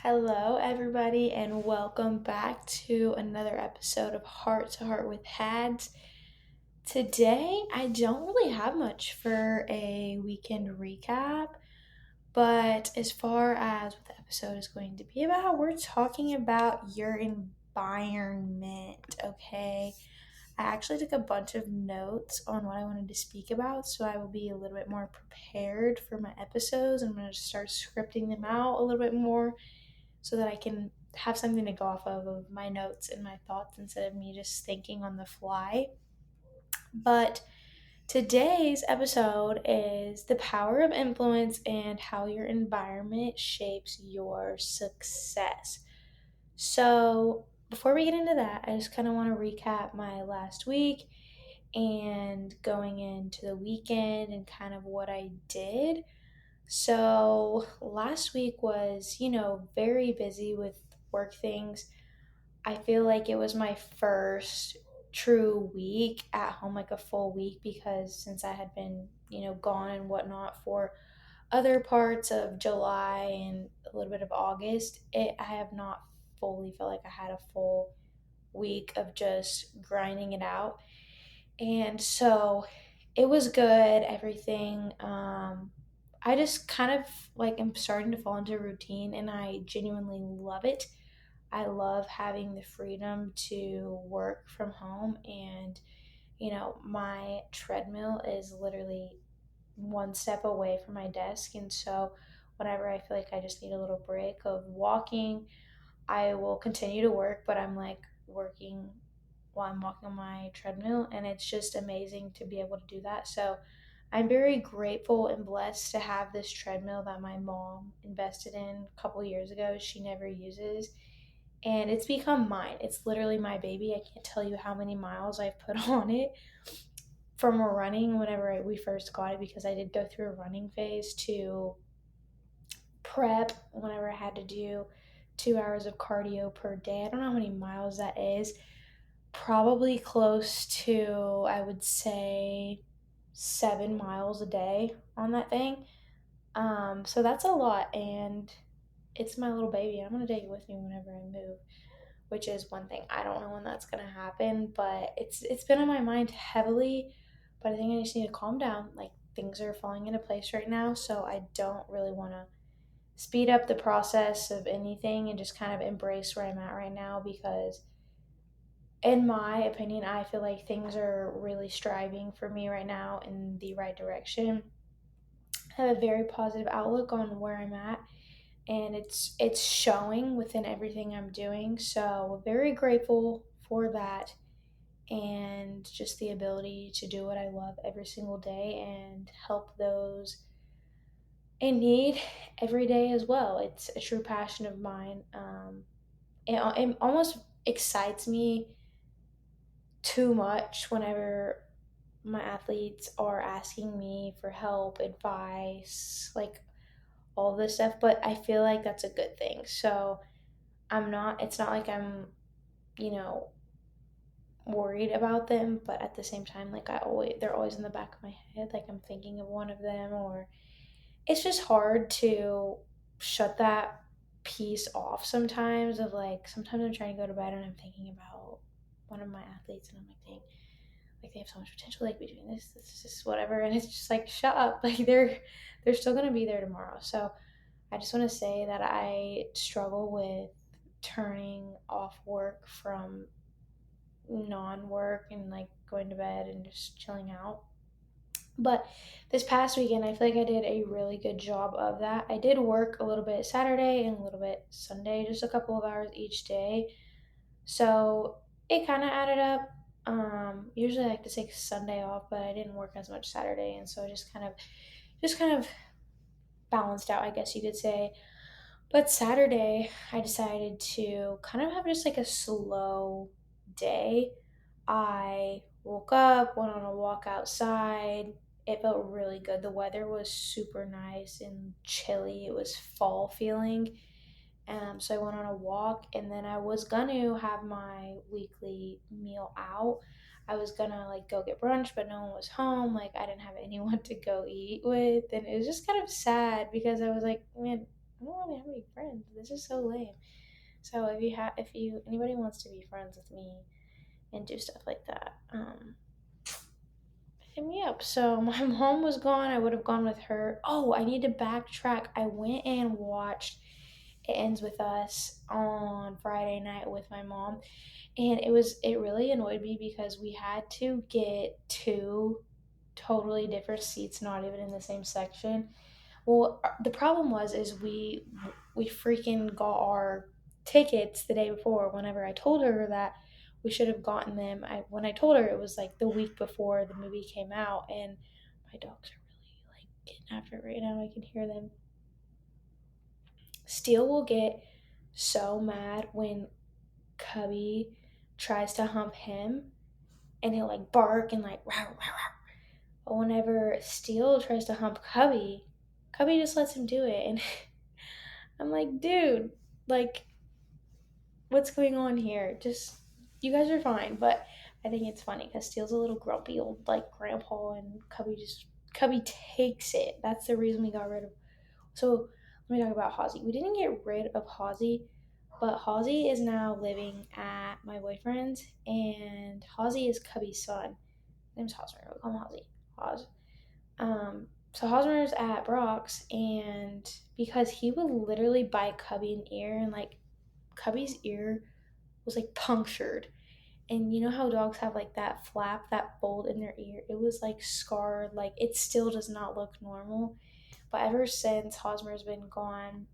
Hello, everybody, and welcome back to another episode of Heart to Heart with Hads. Today, I don't really have much for a weekend recap, but as far as what the episode is going to be about, we're talking about your environment, okay? I actually took a bunch of notes on what I wanted to speak about, so I will be a little bit more prepared for my episodes. I'm going to start scripting them out a little bit more so that I can have something to go off of my notes and my thoughts instead of me just thinking on the fly. But today's episode is the power of influence and how your environment shapes your success. So, before we get into that, I just kind of want to recap my last week and going into the weekend and kind of what I did. So last week was, very busy with work things. I feel like it was my first true week at home, like a full week, because since I had been, gone and whatnot for other parts of July and a little bit of August, I have not fully felt like I had a full week of just grinding it out. And so it was good, everything. I just kind of like am starting to fall into a routine and I genuinely love it. I love having the freedom to work from home and my treadmill is literally one step away from my desk, and so whenever I feel like I just need a little break of walking, I will continue to work, but I'm like working while I'm walking on my treadmill, and it's just amazing to be able to do that. So I'm very grateful and blessed to have this treadmill that my mom invested in a couple years ago. She never uses, and it's become mine. It's literally my baby. I can't tell you how many miles I've put on it from running whenever we first got it, because I did go through a running phase to prep whenever I had to do 2 hours of cardio per day. I don't know how many miles that is. Probably close to, I would say, 7 miles a day on that thing. So that's a lot, and it's my little baby. I'm gonna take it with me whenever I move, which is one thing. I don't know when that's gonna happen, but it's been on my mind heavily. But I think I just need to calm down. Like, things are falling into place right now, so I don't really want to speed up the process of anything and just kind of embrace where I'm at right now, because in my opinion, I feel like things are really striving for me right now in the right direction. I have a very positive outlook on where I'm at, and it's showing within everything I'm doing. So very grateful for that, and just the ability to do what I love every single day and help those in need every day as well. It's a true passion of mine. It almost excites me too much whenever my athletes are asking me for help, advice, like all this stuff, but I feel like that's a good thing. So it's not like I'm, you know, worried about them, but at the same time, like they're always in the back of my head, like I'm thinking of one of them, or it's just hard to shut that piece off sometimes. Of like, sometimes I'm trying to go to bed and I'm thinking about one of my athletes, and I'm like, dang, like they have so much potential, like between this is just whatever, and it's just like, shut up. Like they're still gonna be there tomorrow. So I just want to say that I struggle with turning off work from non-work and like going to bed and just chilling out. But this past weekend, I feel like I did a really good job of that. I did work a little bit Saturday and a little bit Sunday, just a couple of hours each day. So it kind of added up. Usually I like to take Sunday off, but I didn't work as much Saturday, and so I just kind of balanced out, I guess you could say. But Saturday, I decided to kind of have just like a slow day. I woke up, went on a walk outside. It felt really good. The weather was super nice and chilly. It was fall feeling. So I went on a walk, and then I was gonna have my weekly meal out. I was gonna like go get brunch, but no one was home. Like, I didn't have anyone to go eat with, and it was just kind of sad because I was like, man, I don't really have any friends. This is so lame. So if anybody wants to be friends with me and do stuff like that, hit me up. So my mom was gone. I would have gone with her. Oh, I need to backtrack. I went and watched It Ends With Us on Friday night with my mom, and it really annoyed me because we had to get two totally different seats, not even in the same section. Well, the problem was is we freaking got our tickets the day before. Whenever I told her that we should have gotten them, when I told her it was like the week before the movie came out, and my dogs are really like getting after it right now. I can hear them. Steele will get so mad when Cubby tries to hump him, and he'll like bark and like rawr, rawr, rawr. But whenever Steele tries to hump Cubby, Cubby just lets him do it, and I'm like, dude, like, what's going on here? Just, you guys are fine. But I think it's funny because Steele's a little grumpy old, like, grandpa, and Cubby takes it. That's the reason we got rid of. So, let me talk about Halsey. We didn't get rid of Halsey, but Halsey is now living at my boyfriend's, and Halsey is Cubby's son. His name's Hosmer. We'll call him Halsey. Hos. So Hosmer's at Brock's, and because he would literally bite Cubby an ear, and like Cubby's ear was like punctured. And you know how dogs have like that flap, that fold in their ear? It was like scarred, like it still does not look normal. But ever since Hosmer's been gone,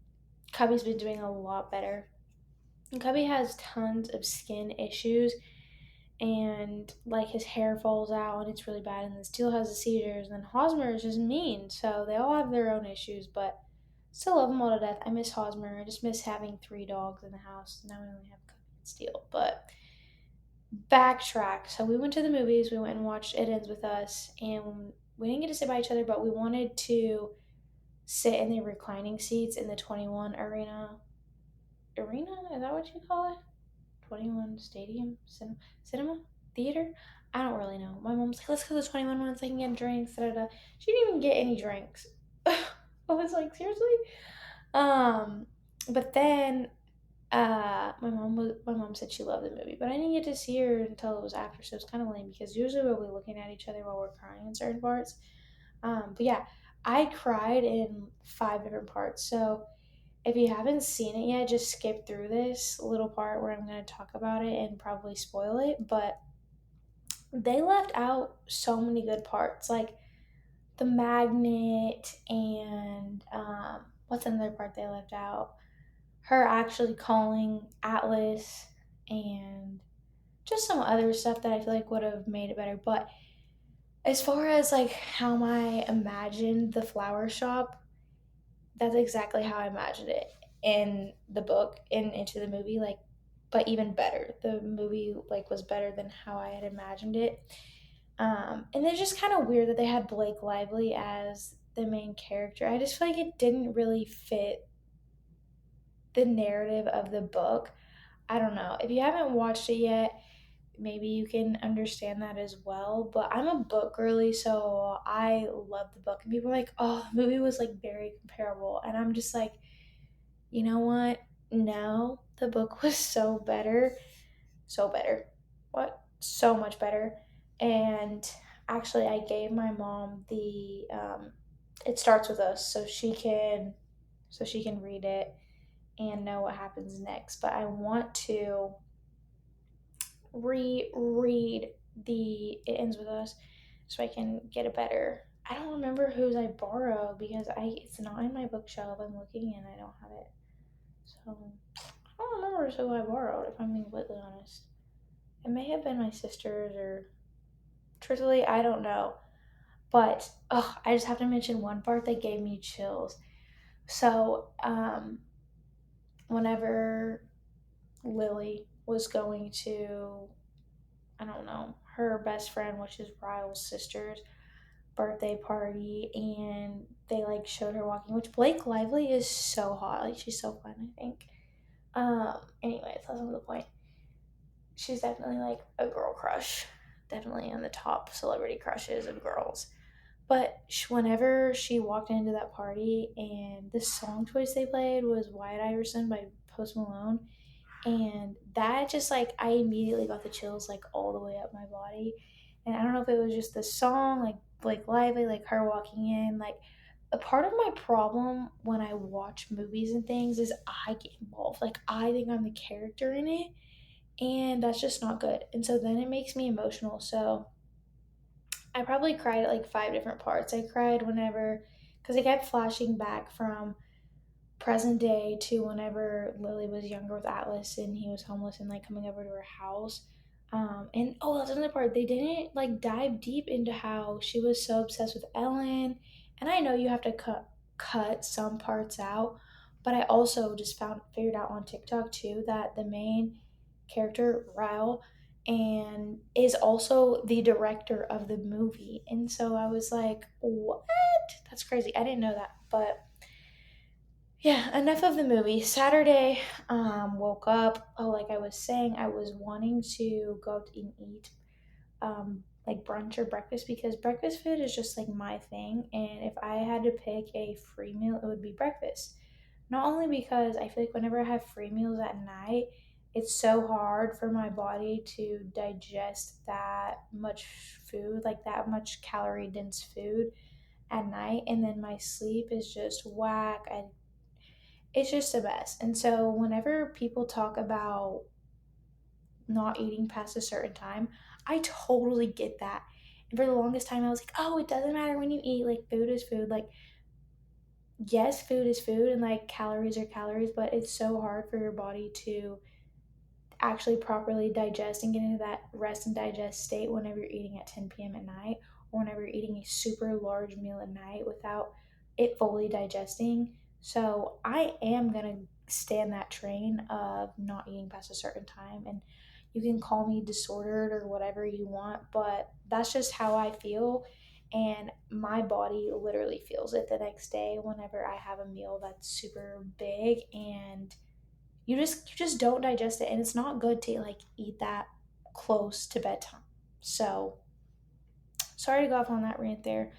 Cubby's been doing a lot better. And Cubby has tons of skin issues, and like his hair falls out and it's really bad, and then Steele has the seizures, and then Hosmer is just mean. So they all have their own issues, but still love them all to death. I miss Hosmer. I just miss having three dogs in the house. Now we only have Cubby and Steele. But backtrack. So we went to the movies. We went and watched It Ends With Us, and we didn't get to sit by each other, but we wanted to sit in the reclining seats in the 21 arena. Arena? Is that what you call it? 21 Stadium? Cinema? Theater? I don't really know. My mom's like, let's go to the 21 ones. I can get drinks. Da, da, da. She didn't even get any drinks. I was like, seriously? Um, but then my mom said she loved the movie, but I didn't get to see her until it was after, so it's kind of lame because usually we'll be looking at each other while we're crying in certain parts. But yeah, I cried in five different parts. So if you haven't seen it yet, just skip through this little part where I'm going to talk about it and probably spoil it. But they left out so many good parts, like the magnet, and what's another part they left out? Her actually calling Atlas, and just some other stuff that I feel like would have made it better. But as far as like how I imagined the flower shop, that's exactly how I imagined it in the book and into the movie, like, but even better. The movie like was better than how I had imagined it. And it's just kind of weird that they had Blake Lively as the main character. I just feel like it didn't really fit the narrative of the book. I don't know. If you haven't watched it yet, maybe you can understand that as well. But I'm a book girly, so I love the book. And people are like, oh, the movie was like very comparable. And I'm just like, you know what? No, the book was so better. So better. What? So much better. And actually, I gave my mom the It Starts With Us, so she can read it and know what happens next. But I want to reread the It Ends With Us so I can get a better. I don't remember whose I borrowed because it's not in my bookshelf. I'm looking and I don't have it. So I don't remember who I borrowed, if I'm being completely honest. It may have been my sister's, or truthfully, I don't know. But I just have to mention one part that gave me chills. So whenever Lily was going to, I don't know, her best friend, which is Ryle's sister's birthday party, and they like showed her walking, which Blake Lively is so hot. Like she's so fun, I think. Anyways, that's not the point. She's definitely like a girl crush. Definitely on the top celebrity crushes of girls. But whenever she walked into that party and the song choice they played was Wyatt Iverson by Post Malone, and that just like I immediately got the chills like all the way up my body. And I don't know if it was just the song, like Blake Lively, like her walking in, like a part of my problem when I watch movies and things is I get involved. Like I think I'm the character in it, and that's just not good. And so then it makes me emotional. So I probably cried at like five different parts. I cried whenever, because I kept flashing back from present day to whenever Lily was younger with Atlas and he was homeless and like coming over to her house. And oh, that's another part. They didn't like dive deep into how she was so obsessed with Ellen. And I know you have to cut some parts out, but I also just found figured out on TikTok too that the main character Ryle and is also the director of the movie. And so I was like, what? That's crazy. I didn't know that, but yeah, enough of the movie. Saturday, woke up. Oh, like I was saying, I was wanting to go out and eat like brunch or breakfast because breakfast food is just like my thing. And if I had to pick a free meal, it would be breakfast. Not only because I feel like whenever I have free meals at night, it's so hard for my body to digest that much food, like that much calorie dense food at night. And then my sleep is just whack. It's just the best. And so whenever people talk about not eating past a certain time, I totally get that. And for the longest time I was like, "Oh, it doesn't matter when you eat, like food is food." Like yes, food is food and like calories are calories, but it's so hard for your body to actually properly digest and get into that rest and digest state whenever you're eating at 10 p.m. at night or whenever you're eating a super large meal at night without it fully digesting. So I am going to stand that train of not eating past a certain time. And you can call me disordered or whatever you want, but that's just how I feel. And my body literally feels it the next day whenever I have a meal that's super big and you just don't digest it, and it's not good to like eat that close to bedtime. So sorry to go off on that rant there.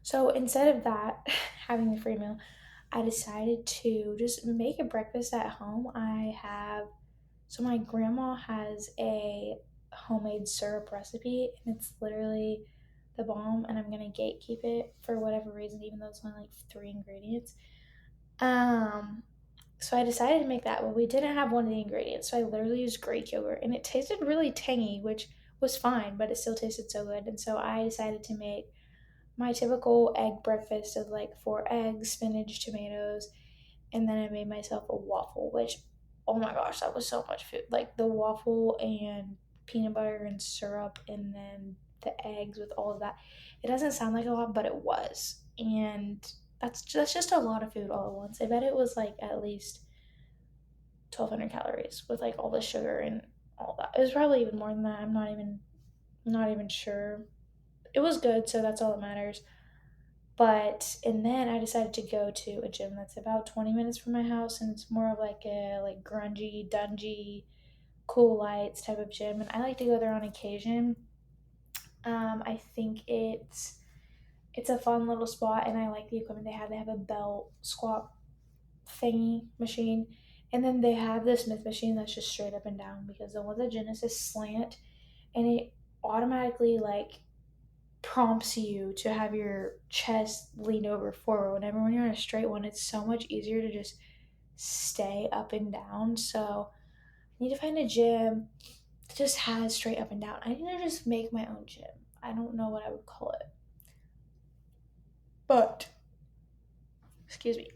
So instead of that having the free meal, I decided to just make a breakfast at home. So my grandma has a homemade syrup recipe and it's literally the bomb, and I'm gonna gatekeep it for whatever reason even though it's only like three ingredients. um so I decided to make that, but we didn't have one of the ingredients. So I literally used Greek yogurt and it tasted really tangy, which was fine, but it still tasted so good. And so I decided to make my typical egg breakfast of like four eggs, spinach, tomatoes, and then I made myself a waffle, which, oh my gosh, that was so much food. Like the waffle and peanut butter and syrup, and then the eggs with all of that. It doesn't sound like a lot, but it was. And that's just a lot of food all at once. I bet it was like at least 1,200 calories with like all the sugar and all that. It was probably even more than that. I'm not even sure. It was good, so that's all that matters. But and then I decided to go to a gym that's about 20 minutes from my house, and it's more of like a like grungy, dungy, cool lights type of gym, and I like to go there on occasion. I think it's a fun little spot, and I like the equipment they have. They have a belt squat thingy machine, and then they have the Smith machine that's just straight up and down because the one at Genesis slant, and it automatically like prompts you to have your chest lean over forward. Whenever when you're on a straight one, it's so much easier to just stay up and down. So I need to find a gym that just has straight up and down. I need to just make my own gym. I don't know what I would call it, but excuse me.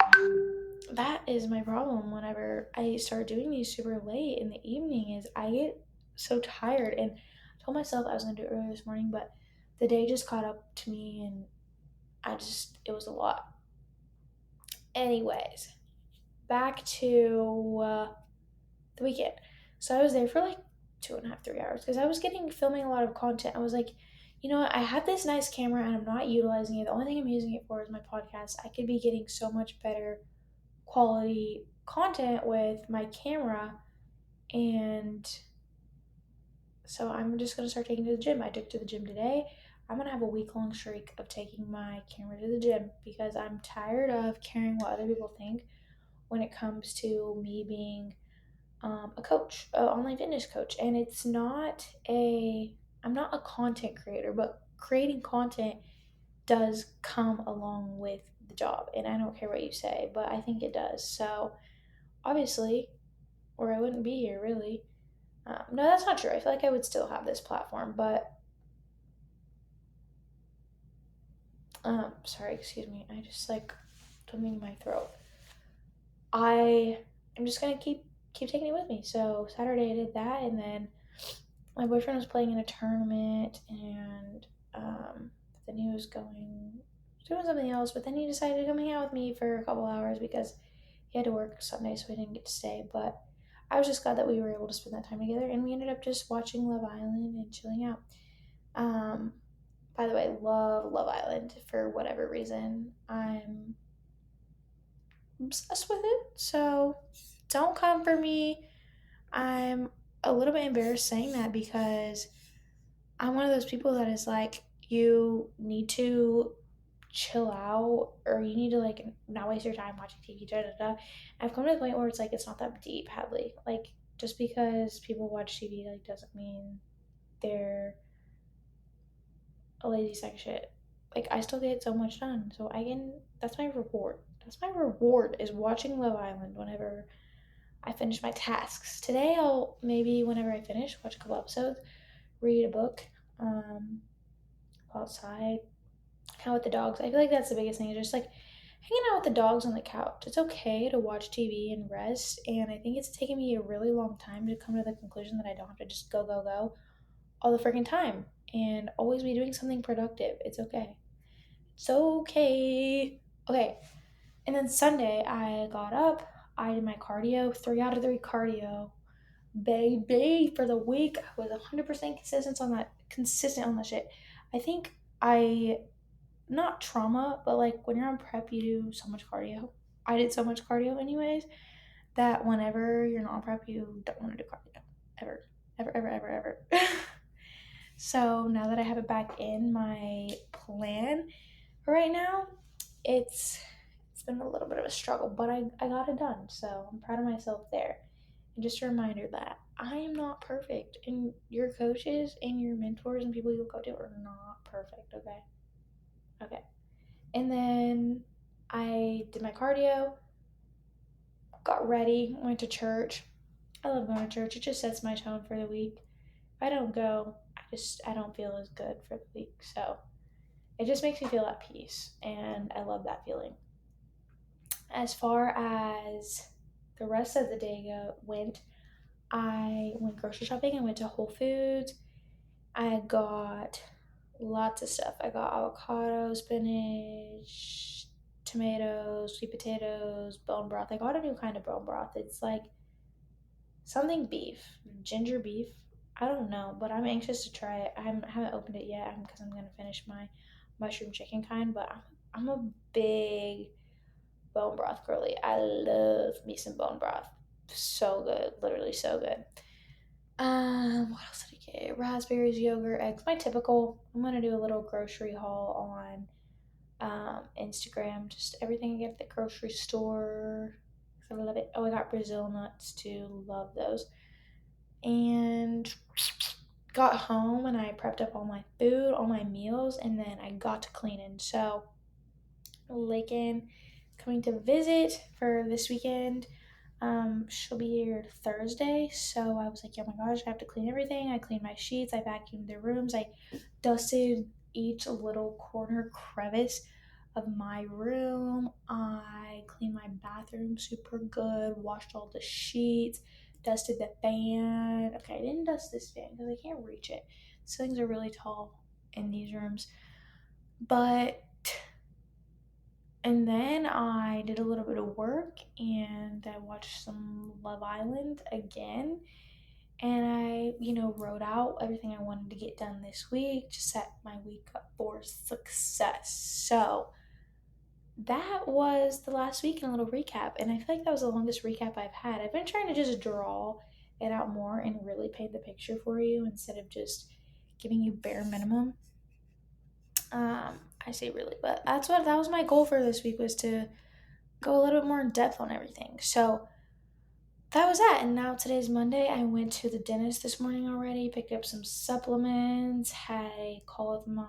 That is my problem whenever I start doing these super late in the evening is I get so tired, and I told myself I was gonna do it earlier this morning, but the day just caught up to me and it was a lot. Anyways, back to the weekend. So I was there for like 2.5, 3 hours because I was filming a lot of content. I was like, you know what? I have this nice camera and I'm not utilizing it. The only thing I'm using it for is my podcast. I could be getting so much better quality content with my camera, and so I'm just gonna start taking to the gym. I took to the gym today. I'm gonna have a week-long streak of taking my camera to the gym because I'm tired of caring what other people think when it comes to me being a coach, an online fitness coach. And I'm not a content creator, but creating content does come along with the job. And I don't care what you say, but I think it does. So obviously, or I wouldn't be here really. No, that's not true. I feel like I would still have this platform, but sorry, excuse me. I just like something in my throat. I am just gonna keep taking it with me. So Saturday I did that, and then my boyfriend was playing in a tournament, and then he was doing something else. But then he decided to come hang out with me for a couple hours because he had to work Sunday, so he didn't get to stay. But I was just glad that we were able to spend that time together, and we ended up just watching Love Island and chilling out. Um, by the way, love Love Island for whatever reason. I'm obsessed with it. So don't come for me. I'm a little bit embarrassed saying that because I'm one of those people that is like, you need to chill out or you need to like not waste your time watching TV. Da, da, da. I've come to the point where it's like it's not that deep, Hadley. Like just because people watch TV like doesn't mean they're a lazy sack of shit. Like I still get so much done, so I can. That's my reward. That's my reward is watching Love Island whenever I finish my tasks. Today I'll maybe whenever I finish watch a couple episodes, read a book, go outside, hang out with the dogs. I feel like that's the biggest thing. Is just like hanging out with the dogs on the couch. It's okay to watch TV and rest, and I think it's taken me a really long time to come to the conclusion that I don't have to just go all the freaking time and always be doing something productive. It's okay. It's okay. Okay. And then Sunday, I got up. I did my cardio, 3 out of 3 cardio, baby, for the week. I was 100% consistent on that shit. I think not trauma, but like when you're on prep, you do so much cardio. I did so much cardio anyways that whenever you're not on prep, you don't want to do cardio ever, ever, ever, ever, ever. So now that I have it back in my plan right now, it's been a little bit of a struggle, but I got it done. So I'm proud of myself there. And just a reminder that I am not perfect. And your coaches and your mentors and people you look up to are not perfect, okay? Okay. And then I did my cardio, got ready, went to church. I love going to church. It just sets my tone for the week. If I don't go, I don't feel as good for the week. So it just makes me feel at peace, and I love that feeling. As far as the rest of the day went, I went grocery shopping. I went to Whole Foods. I got lots of stuff. I got avocado, spinach, tomatoes, sweet potatoes, bone broth. I got a new kind of bone broth. It's like something beef, ginger beef. I don't know, but I'm anxious to try it. I haven't opened it yet because I'm gonna finish my mushroom chicken kind. But I'm a big bone broth girly. I love me some bone broth. So good, literally so good. What else did I get? Raspberries, yogurt, eggs. My typical. I'm gonna do a little grocery haul on Instagram. Just everything I get at the grocery store. I love it. Oh, I got Brazil nuts too. Love those. And got home and I prepped up all my food, all my meals, and then I got to cleaning. So Lakin coming to visit for this weekend. She'll be here Thursday, so I was like, oh my gosh, I have to clean everything. I cleaned my sheets, I vacuumed the rooms, I dusted each little corner crevice of my room. I cleaned my bathroom super good, washed all the sheets, dusted the fan. Okay, I didn't dust this fan because I can't reach it. Ceilings are really tall in these rooms. But and then I did a little bit of work and I watched some Love Island again. And I, wrote out everything I wanted to get done this week to set my week up for success. So that was the last week in a little recap. And I feel like that was the longest recap I've had. I've been trying to just draw it out more and really paint the picture for you instead of just giving you bare minimum. I say really, but that was my goal for this week, was to go a little bit more in depth on everything. So that was that. And now today's Monday. I went to the dentist this morning already, picked up some supplements, had a call with my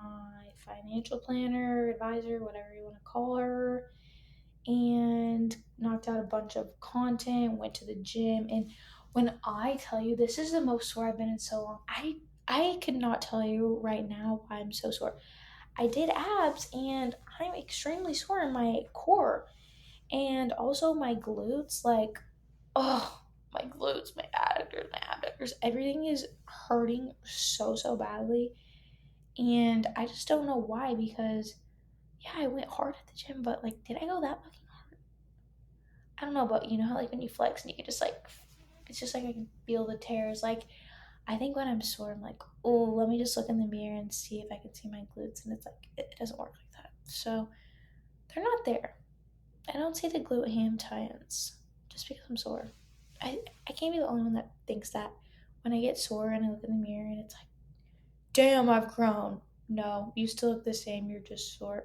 financial planner, advisor, whatever you want to call her, and knocked out a bunch of content, went to the gym. And when I tell you, this is the most sore I've been in so long, I could not tell you right now why I'm so sore. I did abs and I'm extremely sore in my core and also my glutes. Like, oh, my glutes, my adductors, my abductors, everything is hurting so badly. And I just don't know why, because yeah, I went hard at the gym, but like, did I go that fucking hard? I don't know, but you know how like when you flex and you can just like, it's just like I can feel the tears. Like, I think when I'm sore, I'm like, oh, let me just look in the mirror and see if I can see my glutes. And it's like, it doesn't work like that. So they're not there. I don't see the glute ham tie-ins just because I'm sore. I can't be the only one that thinks that when I get sore and I look in the mirror and it's like, damn, I've grown. No, you still look the same. You're just sore.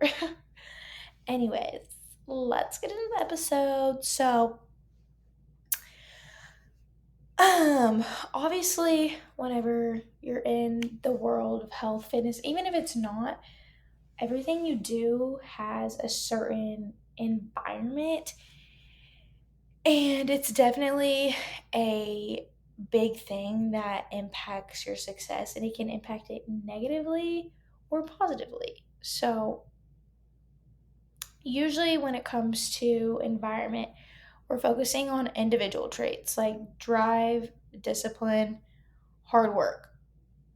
Anyways, let's get into the episode. So, obviously, whenever you're in the world of health, fitness, even if it's not, everything you do has a certain environment, and it's definitely a big thing that impacts your success, and it can impact it negatively or positively. So, usually, when it comes to environment, we're focusing on individual traits like drive, discipline, hard work.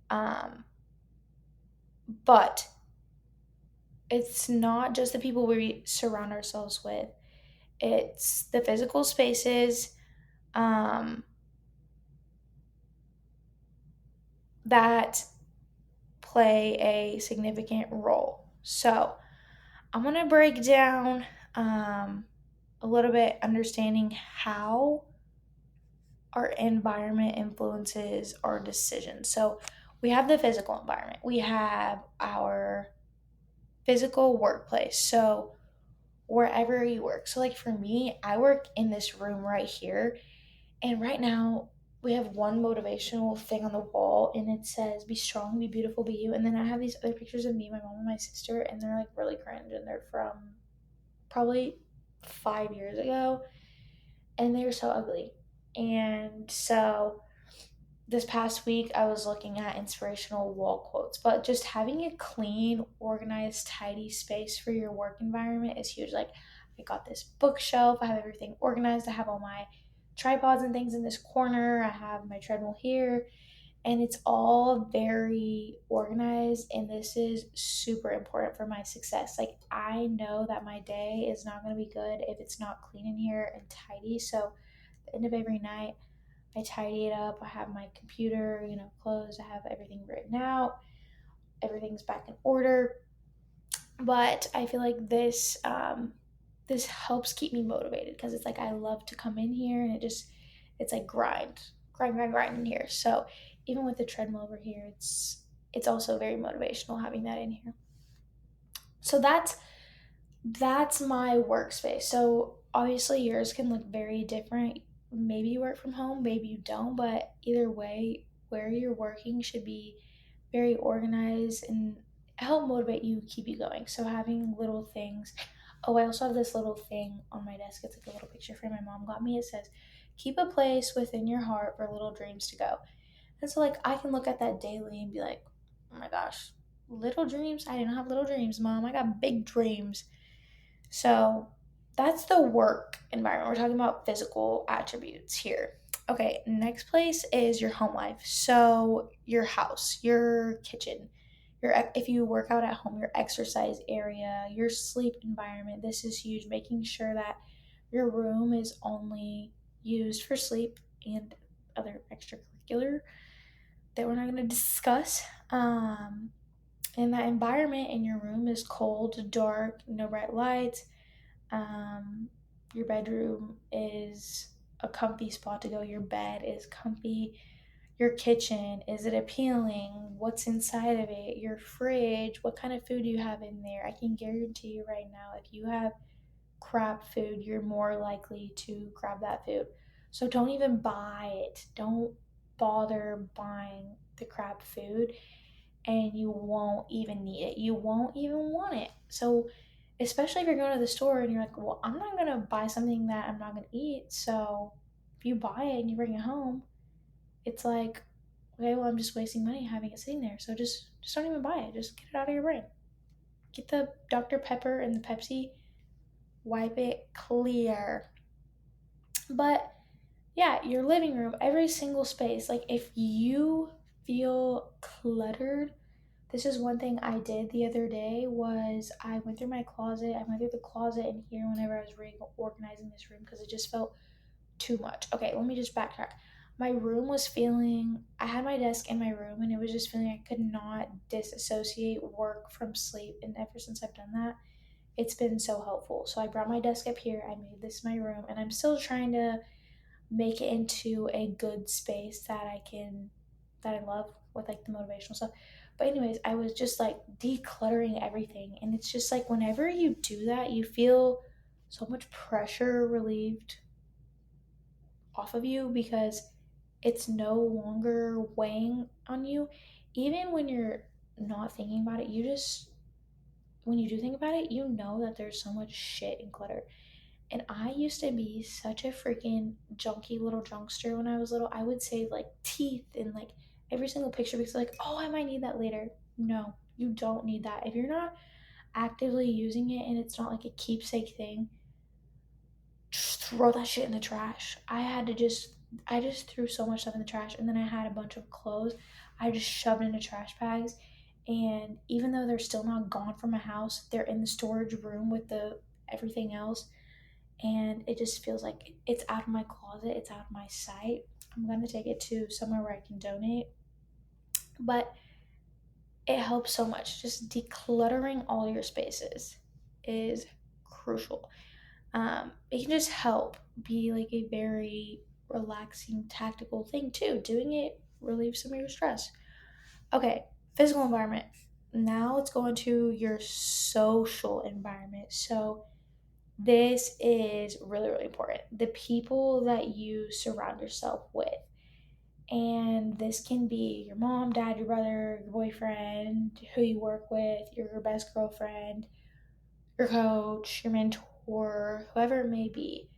Um, but it's not just the people we surround ourselves with, it's the physical spaces um, that play a significant role. So I'm going to break down a little bit, understanding how our environment influences our decisions. So we have the physical environment, we have our physical workplace. So wherever you work. So like for me, I work in this room right here, and right now we have one motivational thing on the wall and it says be strong, be beautiful, be you. And then I have these other pictures of me, my mom and my sister, and they're like really cringe and they're from probably 5 years ago and they're so ugly. And so this past week I was looking at inspirational wall quotes, but just having a clean, organized, tidy space for your work environment is huge. Like, I got this bookshelf, I have everything organized, I have all my tripods and things in this corner, I have my treadmill here, and it's all very organized, and this is super important for my success. Like, I know that my day is not going to be good if it's not clean in here and tidy. So at the end of every night I tidy it up. I have my computer, closed. I have everything written out. Everything's back in order. But I feel like this helps keep me motivated, because it's like I love to come in here and it's like grind in here. So even with the treadmill over here, it's also very motivational having that in here. So that's my workspace. So obviously yours can look very different. Maybe you work from home, maybe you don't, but either way, where you're working should be very organized and help motivate you, keep you going. So having little things. Oh, I also have this little thing on my desk. It's like a little picture frame my mom got me. It says, keep a place within your heart for little dreams to go. And so like I can look at that daily and be like, oh my gosh, little dreams? I didn't have little dreams, mom. I got big dreams. So that's the work environment. We're talking about physical attributes here. Okay, next place is your home life. So your house, your kitchen, if you work out at home, your exercise area, your sleep environment. This is huge. Making sure that your room is only used for sleep and other extracurricular that we're not going to discuss. And that environment in your room is cold, dark, no bright lights. um, your bedroom is a comfy spot to go. Your bed is comfy. Your kitchen, is it appealing? What's inside of it? Your fridge, what kind of food do you have in there? I can guarantee you right now, if you have crap food, you're more likely to grab that food. So don't even buy it. Don't bother buying the crap food, and you won't even need it. You won't even want it. So, especially if you're going to the store and you're like, well, I'm not going to buy something that I'm not going to eat. So, if you buy it and you bring it home, it's like, okay, well, I'm just wasting money having it sitting there. So just don't even buy it. Just get it out of your brain. Get the Dr. Pepper and the Pepsi, wipe it clear. But yeah, your living room, every single space, like if you feel cluttered, this is one thing I did the other day was I went through my closet. I went through the closet in here whenever I was reorganizing this room because it just felt too much. Okay, let me just backtrack. My room was feeling, I had my desk in my room and it was just feeling I could not disassociate work from sleep. And ever since I've done that, it's been so helpful. So I brought my desk up here, I made this my room, and I'm still trying to make it into a good space that that I love with like the motivational stuff. But anyways, I was just like decluttering everything, and it's just like whenever you do that, you feel so much pressure relieved off of you because it's no longer weighing on you. Even when you're not thinking about it, you just, when you do think about it, you know that there's so much shit and clutter. And I used to be such a freaking junky little junkster when I was little. I would save like teeth and like every single picture because like, oh, I might need that later. No, you don't need that. If you're not actively using it and it's not like a keepsake thing, just throw that shit in the trash. I just threw so much stuff in the trash, and then I had a bunch of clothes. I just shoved into trash bags, and even though they're still not gone from my house, they're in the storage room with the everything else, and it just feels like it's out of my closet, it's out of my sight. I'm gonna take it to somewhere where I can donate, but it helps so much. Just decluttering all your spaces is crucial. It can just help be like a very relaxing, tactical thing too. Doing it relieves some of your stress. Okay, physical environment. Now let's go into your social environment. So, this is really, really important. The people that you surround yourself with. And this can be your mom, dad, your brother, your boyfriend, who you work with, your best girlfriend, your coach, your mentor, whoever it may be.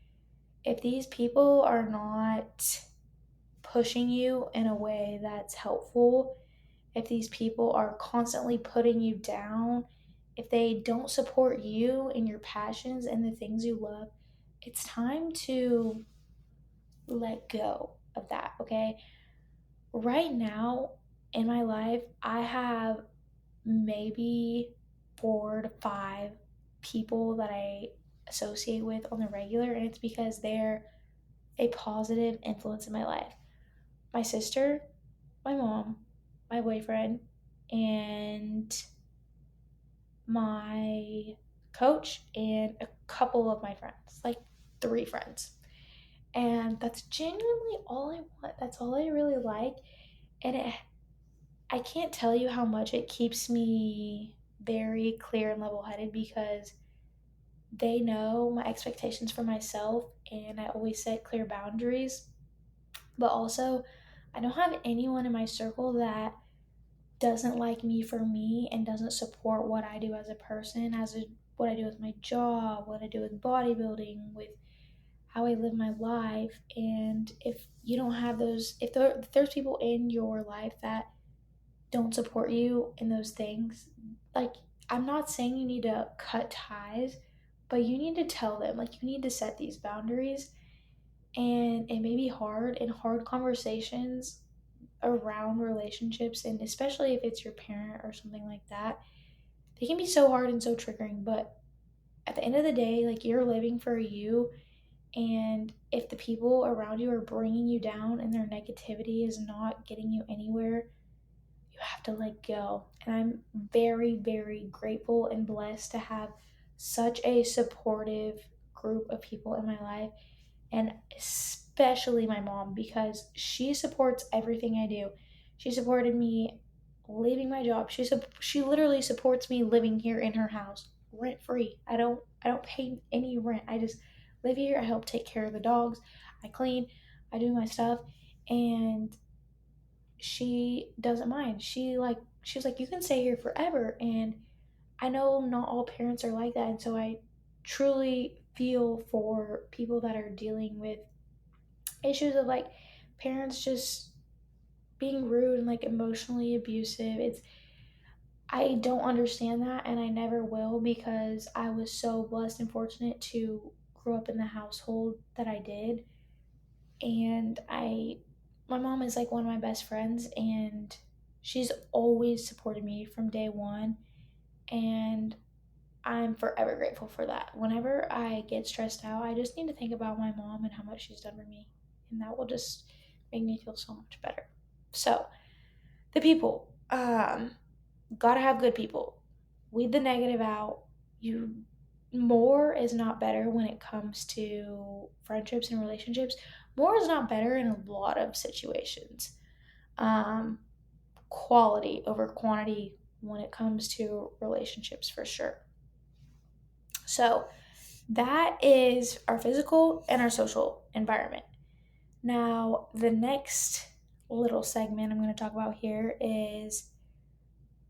If these people are not pushing you in a way that's helpful, if these people are constantly putting you down, if they don't support you and your passions and the things you love, it's time to let go of that, okay? Right now in my life, I have maybe 4 to 5 people that I associate with on the regular, and it's because they're a positive influence in my life. My sister, my mom, my boyfriend, and my coach, and a couple of my friends, like 3 friends. And that's genuinely all I want. That's all I really like. And I can't tell you how much it keeps me very clear and level headed because they know my expectations for myself, and I always set clear boundaries. But also, I don't have anyone in my circle that doesn't like me for me and doesn't support what I do as a person, what I do with my job, what I do with bodybuilding, with how I live my life. And if you don't have those, if there's people in your life that don't support you in those things, like, I'm not saying you need to cut ties, but you need to tell them, like, you need to set these boundaries. And it may be hard, and hard conversations around relationships, and especially if it's your parent or something like that, they can be so hard and so triggering. But at the end of the day, like, you're living for you, and if the people around you are bringing you down and their negativity is not getting you anywhere, you have to let go. And I'm very, very grateful and blessed to have such a supportive group of people in my life, and especially my mom, because she supports everything I do. She supported me leaving my job. She literally supports me living here in her house rent free. I don't pay any rent. I just live here. I help take care of the dogs. I clean. I do my stuff, and she doesn't mind. She's like, you can stay here forever. And I know not all parents are like that, and so I truly feel for people that are dealing with issues of like parents just being rude and like emotionally abusive. It's I don't understand that, and I never will, because I was so blessed and fortunate to grow up in the household that I did. And I my mom is like one of my best friends, and she's always supported me from day one, and I'm forever grateful for that. Whenever I get stressed out, I just need to think about my mom and how much she's done for me, and that will just make me feel so much better. So, the people, gotta have good people. Weed the negative out. You More is not better when it comes to friendships and relationships. More is not better in a lot of situations. Um, Quality over quantity when it comes to relationships, for sure. So that is our physical and our social environment. Now, the next little segment I'm going to talk about here is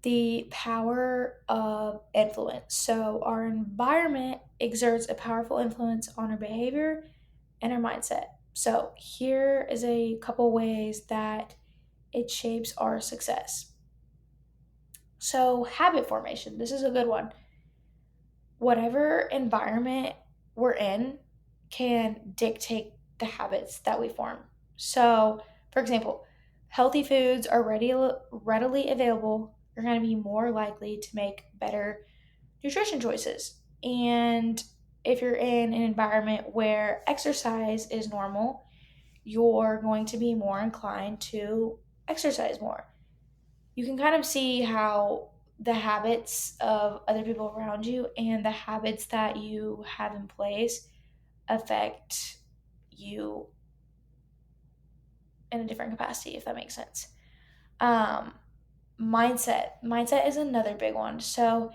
the power of influence. So, our environment exerts a powerful influence on our behavior and our mindset. So, here is a couple ways that it shapes our success. So, habit formation. This is a good one. Whatever environment we're in can dictate the habits that we form. So, for example, healthy foods are readily available. You're going to be more likely to make better nutrition choices. And if you're in an environment where exercise is normal, you're going to be more inclined to exercise more. You can kind of see how the habits of other people around you and the habits that you have in place affect you in a different capacity, if that makes sense. Um, mindset is another big one. So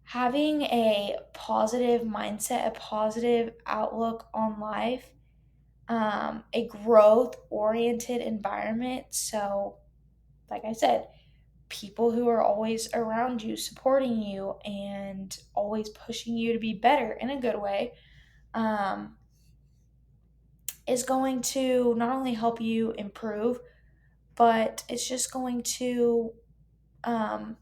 having a positive mindset, a positive outlook on life, a growth oriented environment. So, like I said, people who are always around you, supporting you, and always pushing you to be better in a good way, um, is going to not only help you improve, but it's just going to um,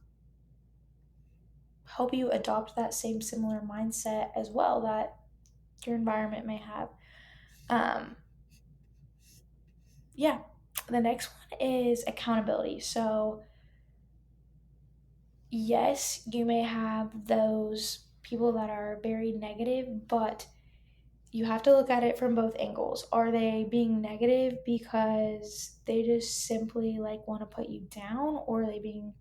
help you adopt that same similar mindset as well that your environment may have. Um, yeah, the next one is accountability. So, yes, you may have those people that are very negative, but you have to look at it from both angles. Are they being negative because they just simply like want to put you down, or are they being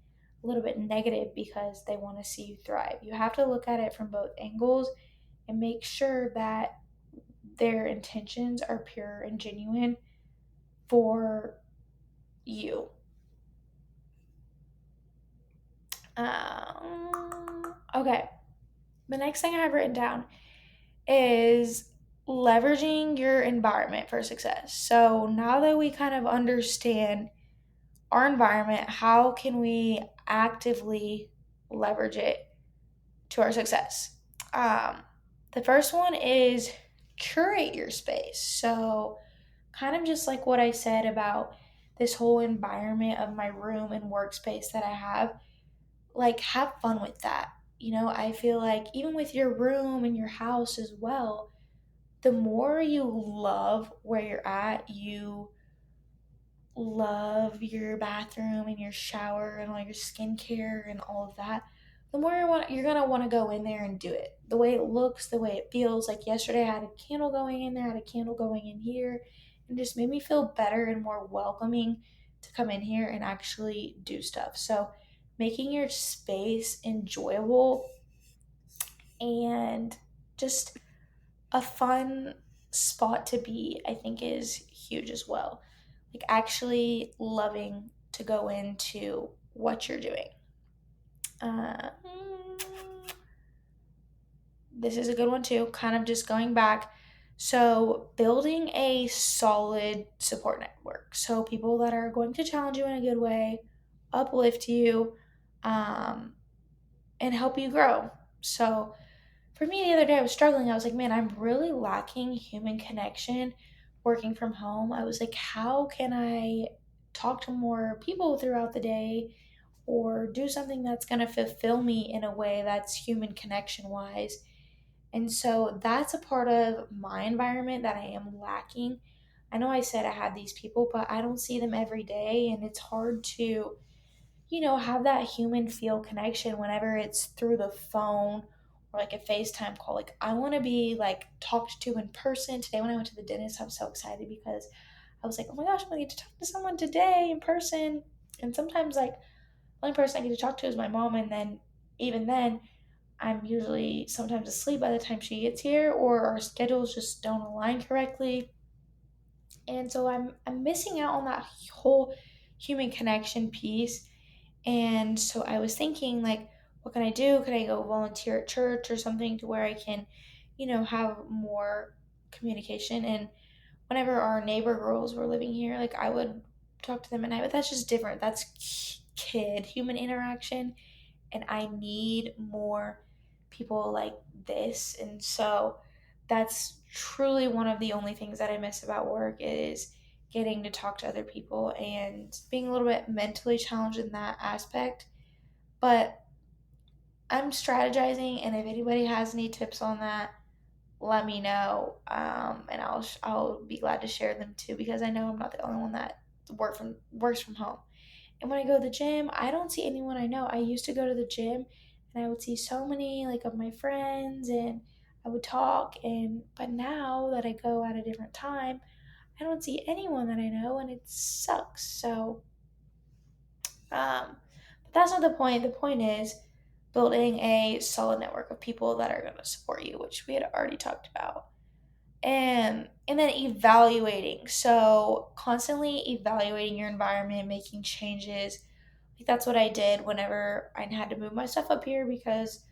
a little bit negative because they want to see you thrive? You have to look at it from both angles and make sure that their intentions are pure and genuine for you. Okay, the next thing I have written down is leveraging your environment for success. So now that we kind of understand our environment, how can we actively leverage it to our success? Um, the first one is curate your space. So, kind of just like what I said about this whole environment of my room and workspace that I have, like, have fun with that. I feel like even with your room and your house as well, the more you love where you're at, you love your bathroom and your shower and all your skincare and all of that, the more you're gonna want to go in there and do it. The way it looks, the way it feels. Like yesterday, I had a candle going in there, I had a candle going in here, and just made me feel better and more welcoming to come in here and actually do stuff. So, making your space enjoyable and just a fun spot to be, I think, is huge as well. Like actually loving to go into what you're doing. Uh, this is a good one too, kind of just going back. So, building a solid support network. So, people that are going to challenge you in a good way, uplift you, um, and help you grow. So, for me, the other day, I was struggling. I was like, man, I'm really lacking human connection working from home. I was like, how can I talk to more people throughout the day or do something that's going to fulfill me in a way that's human connection wise? And so that's a part of my environment that I am lacking. I know I said I have these people, but I don't see them every day, and it's hard to, have that human feel connection whenever it's through the phone or like a FaceTime call. Like, I want to be like talked to in person. Today, when I went to the dentist, I was so excited because I was like, oh my gosh, I'm going to get to talk to someone today in person. And sometimes, like, the only person I get to talk to is my mom, and then even then, I'm usually sometimes asleep by the time she gets here, or our schedules just don't align correctly. And so I'm missing out on that whole human connection piece. And so I was thinking, like, what can I do? Could I go volunteer at church or something to where I can, have more communication? And whenever our neighbor girls were living here, like, I would talk to them at night, but that's just different. That's kid human interaction. And I need more people like this. And so that's truly one of the only things that I miss about work is getting to talk to other people and being a little bit mentally challenged in that aspect. But I'm strategizing, and if anybody has any tips on that, let me know, and I'll be glad to share them too because I know I'm not the only one that works from home. And when I go to the gym, I don't see anyone I know. I used to go to the gym and I would see so many like of my friends and I would talk and but now that I go at a different time, I don't see anyone that I know and it sucks. So, but that's not the point. The point is building a solid network of people that are going to support you, which we had already talked about. And then evaluating. So, constantly evaluating your environment, making changes. Like that's what I did whenever I had to move my stuff up here because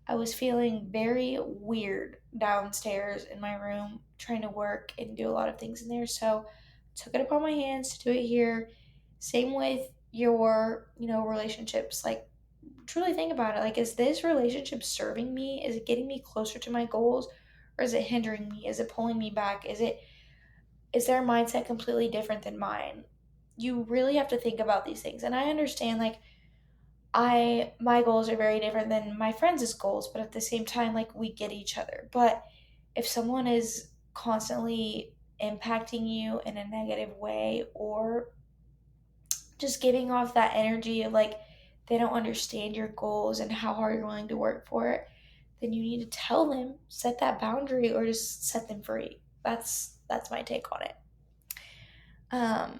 I was feeling very weird downstairs in my room trying to work and do a lot of things in there. So, took it upon my hands to do it here. Same with your, relationships. Like truly think about it. Like, is this relationship serving me? Is it getting me closer to my goals? Or is it hindering me? Is it pulling me back? Is their mindset completely different than mine? You really have to think about these things. And I understand like my goals are very different than my friends' goals, but at the same time, like we get each other. But if someone is constantly impacting you in a negative way or just giving off that energy of like they don't understand your goals and how hard you're willing to work for it, then you need to tell them, set that boundary, or just set them free. That's my take on it. Um,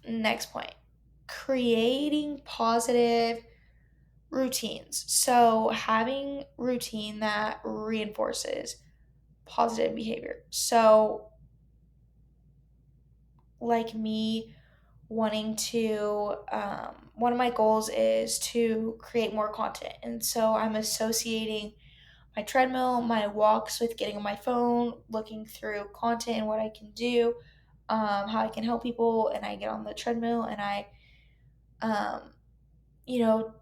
Next point, creating positive routines. So having routine that reinforces positive behavior. So like me wanting to one of my goals is to create more content, and so I'm associating my treadmill, my walks with getting on my phone, looking through content and what I can do, how I can help people, and I get on the treadmill and I um,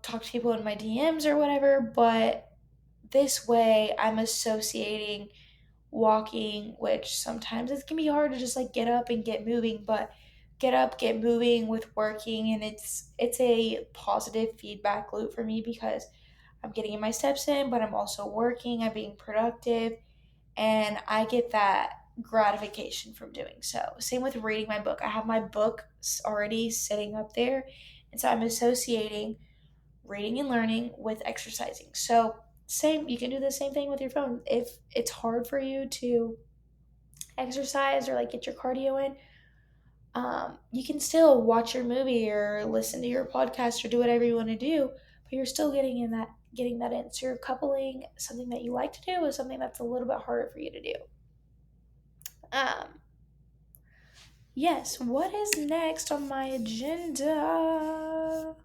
talk to people in my DMs or whatever. But this way I'm associating walking, which sometimes it can be hard to just like get up and get moving, but get up, get moving with working, and it's a positive feedback loop for me because I'm getting in my steps in, but I'm also working, I'm being productive, and I get that gratification from doing so. Same with reading my book. I have my book already sitting up there, and so I'm associating reading and learning with exercising. So, same, you can do the same thing with your phone. If it's hard for you to exercise or like get your cardio in, you can still watch your movie or listen to your podcast or do whatever you want to do, but you're still getting that in. So you're coupling something that you like to do with something that's a little bit harder for you to do. Um, yes, what is next on my agenda?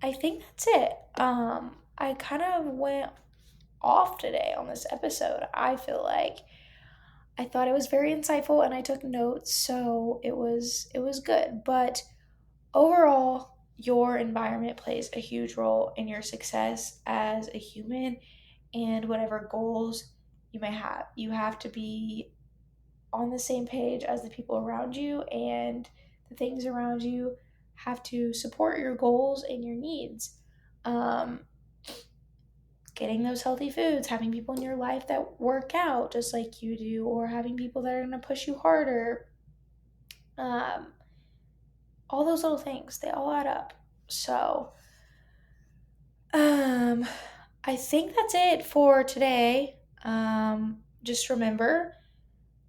I think that's it. I kind of went off today on this episode. I feel like I thought it was very insightful and I took notes, so it was good. But overall, your environment plays a huge role in your success as a human and whatever goals you may have. You have to be on the same page as the people around you, and the things around you have to support your goals and your needs. Um, Getting those healthy foods, having people in your life that work out just like you do, or having people that are going to push you harder. Um, all those little things, they all add up. So, um, I think that's it for today. Just remember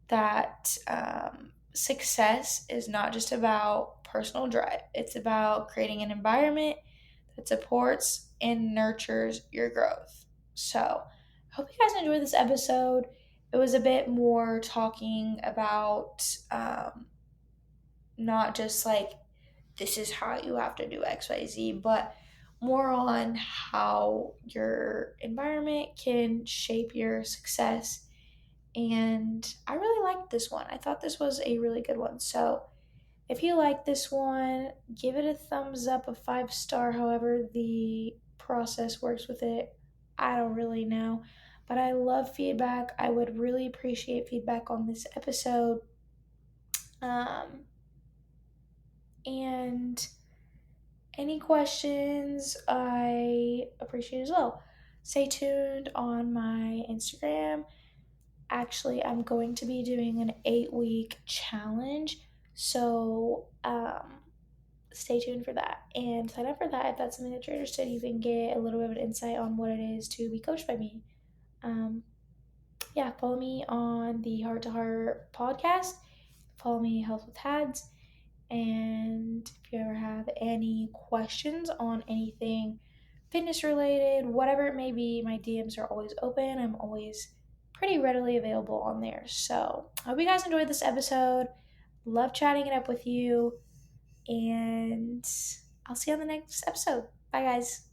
that success is not just about personal drive, it's about creating an environment that supports and nurtures your growth. So, I hope you guys enjoyed this episode. It was a bit more talking about not just like this is how you have to do XYZ, but more on how your environment can shape your success. And I really liked this one. I thought this was a really good one. So if you like this one, give it a thumbs up, a 5 star, however the process works with it. I don't really know. But I love feedback. I would really appreciate feedback on this episode. Um, and any questions, I appreciate as well. Stay tuned on my Instagram. Actually, I'm going to be doing an 8-week challenge. So, stay tuned for that and sign up for that if that's something that you're interested in. You can get a little bit of an insight on what it is to be coached by me. Yeah, follow me on the Heart to Heart podcast. Follow me, Health with Hads. And if you ever have any questions on anything fitness related, whatever it may be, my DMs are always open. I'm always pretty readily available on there. So I hope you guys enjoyed this episode. Love chatting it up with you. And I'll see you on the next episode. Bye, guys.